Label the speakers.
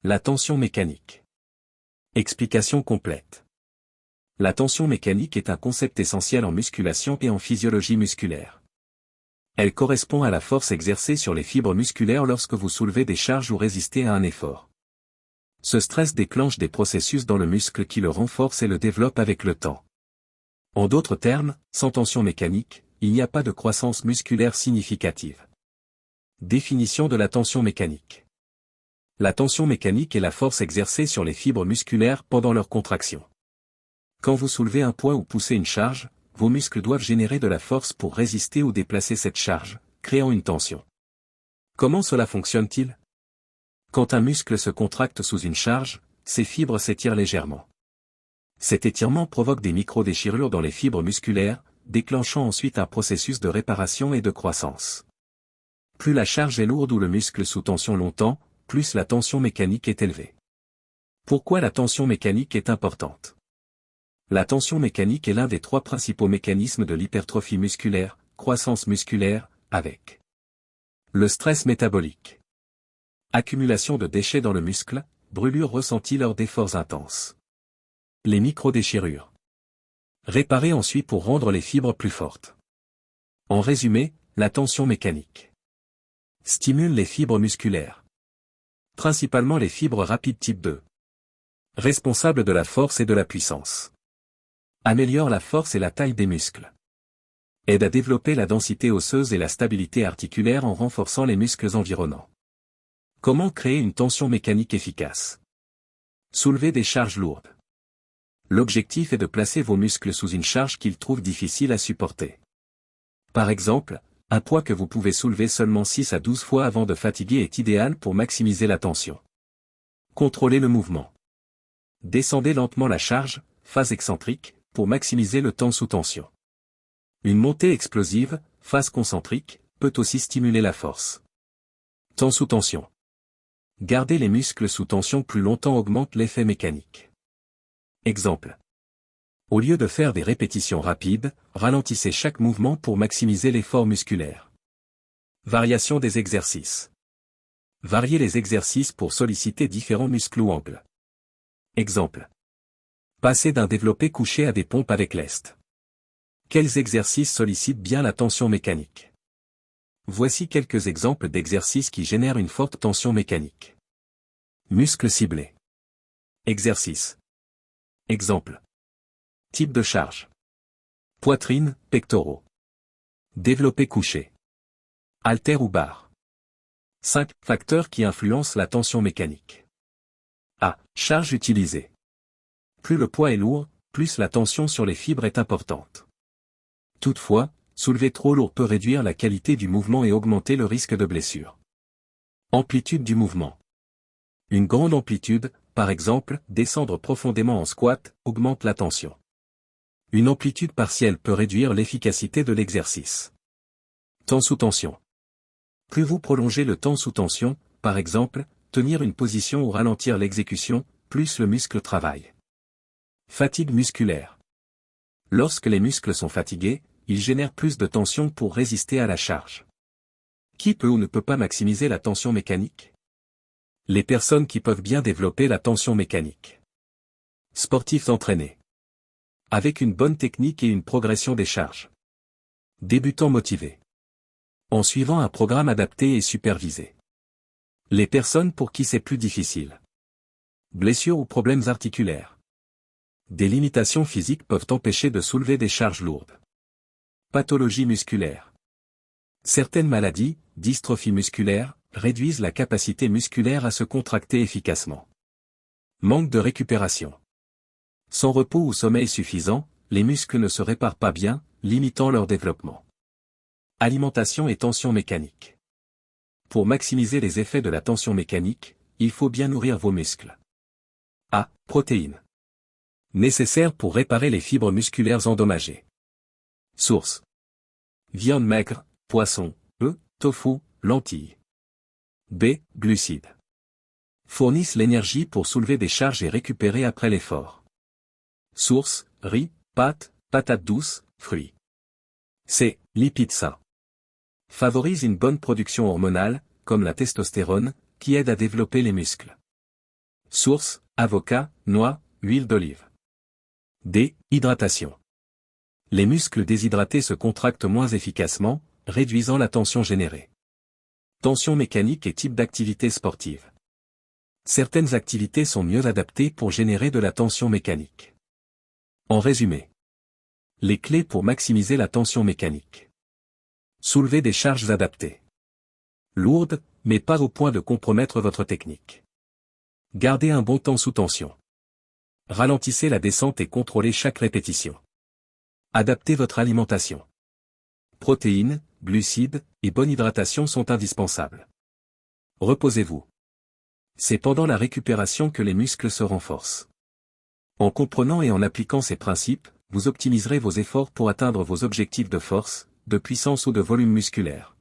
Speaker 1: La tension mécanique. Explication complète. La tension mécanique est un concept essentiel en musculation et en physiologie musculaire. Elle correspond à la force exercée sur les fibres musculaires lorsque vous soulevez des charges ou résistez à un effort. Ce stress déclenche des processus dans le muscle qui le renforcent et le développent avec le temps. En d'autres termes, sans tension mécanique, il n'y a pas de croissance musculaire significative. Définition de la tension mécanique. La tension mécanique est la force exercée sur les fibres musculaires pendant leur contraction. Quand vous soulevez un poids ou poussez une charge, vos muscles doivent générer de la force pour résister ou déplacer cette charge, créant une tension. Comment cela fonctionne-t-il? Quand un muscle se contracte sous une charge, ses fibres s'étirent légèrement. Cet étirement provoque des micro-déchirures dans les fibres musculaires, déclenchant ensuite un processus de réparation et de croissance. Plus la charge est lourde ou le muscle sous tension longtemps, plus la tension mécanique est élevée. Pourquoi la tension mécanique est importante? La tension mécanique est l'un des trois principaux mécanismes de l'hypertrophie musculaire, croissance musculaire, avec le stress métabolique. Accumulation de déchets dans le muscle, brûlure ressentie lors d'efforts intenses. Les micro-déchirures. Réparer ensuite pour rendre les fibres plus fortes. En résumé, la tension mécanique stimule les fibres musculaires. Principalement les fibres rapides type 2. Responsables de la force et de la puissance. Améliore la force et la taille des muscles. Aide à développer la densité osseuse et la stabilité articulaire en renforçant les muscles environnants. Comment créer une tension mécanique efficace? Soulever des charges lourdes. L'objectif est de placer vos muscles sous une charge qu'ils trouvent difficile à supporter. Par exemple, un poids que vous pouvez soulever seulement 6 à 12 fois avant de fatiguer est idéal pour maximiser la tension. Contrôlez le mouvement. Descendez lentement la charge, phase excentrique, pour maximiser le temps sous tension. Une montée explosive, phase concentrique, peut aussi stimuler la force. Temps sous tension. Garder les muscles sous tension plus longtemps augmente l'effet mécanique. Exemple. Au lieu de faire des répétitions rapides, ralentissez chaque mouvement pour maximiser l'effort musculaire. Variation des exercices. Variez les exercices pour solliciter différents muscles ou angles. Exemple. Passer d'un développé couché à des pompes avec lest. Quels exercices sollicitent bien la tension mécanique? Voici quelques exemples d'exercices qui génèrent une forte tension mécanique. Muscles ciblés. Exercice. Exemple. Type de charge. Poitrine, pectoraux. Développé couché. Haltère ou barre. 5 facteurs qui influencent la tension mécanique. A. Charge utilisée. Plus le poids est lourd, plus la tension sur les fibres est importante. Toutefois, soulever trop lourd peut réduire la qualité du mouvement et augmenter le risque de blessure. Amplitude du mouvement. Une grande amplitude, par exemple, descendre profondément en squat, augmente la tension. Une amplitude partielle peut réduire l'efficacité de l'exercice. Temps sous tension. Plus vous prolongez le temps sous tension, par exemple, tenir une position ou ralentir l'exécution, plus le muscle travaille. Fatigue musculaire. Lorsque les muscles sont fatigués, ils génèrent plus de tension pour résister à la charge. Qui peut ou ne peut pas maximiser la tension mécanique? Les personnes qui peuvent bien développer la tension mécanique. Sportifs entraînés. Avec une bonne technique et une progression des charges. Débutants motivés. En suivant un programme adapté et supervisé. Les personnes pour qui c'est plus difficile. Blessures ou problèmes articulaires. Des limitations physiques peuvent empêcher de soulever des charges lourdes. Pathologie musculaire. Certaines maladies, dystrophie musculaire, réduisent la capacité musculaire à se contracter efficacement. Manque de récupération. Sans repos ou sommeil suffisant, les muscles ne se réparent pas bien, limitant leur développement. Alimentation et tension mécanique. Pour maximiser les effets de la tension mécanique, il faut bien nourrir vos muscles. A. Protéines. Nécessaires pour réparer les fibres musculaires endommagées. Source. Viande maigre, poisson, œufs, tofu, lentilles. B. Glucides. Fournissent l'énergie pour soulever des charges et récupérer après l'effort. Source. Riz, pâtes, patates douces, fruits. C. Lipides sains. Favorisent une bonne production hormonale, comme la testostérone, qui aide à développer les muscles. Source, avocat, noix, huile d'olive. D. Hydratation. Les muscles déshydratés se contractent moins efficacement, réduisant la tension générée. Tension mécanique et type d'activité sportive. Certaines activités sont mieux adaptées pour générer de la tension mécanique. En résumé, les clés pour maximiser la tension mécanique. Soulevez des charges adaptées. Lourdes, mais pas au point de compromettre votre technique. Gardez un bon temps sous tension. Ralentissez la descente et contrôlez chaque répétition. Adaptez votre alimentation. Protéines, glucides et bonne hydratation sont indispensables. Reposez-vous. C'est pendant la récupération que les muscles se renforcent. En comprenant et en appliquant ces principes, vous optimiserez vos efforts pour atteindre vos objectifs de force, de puissance ou de volume musculaire.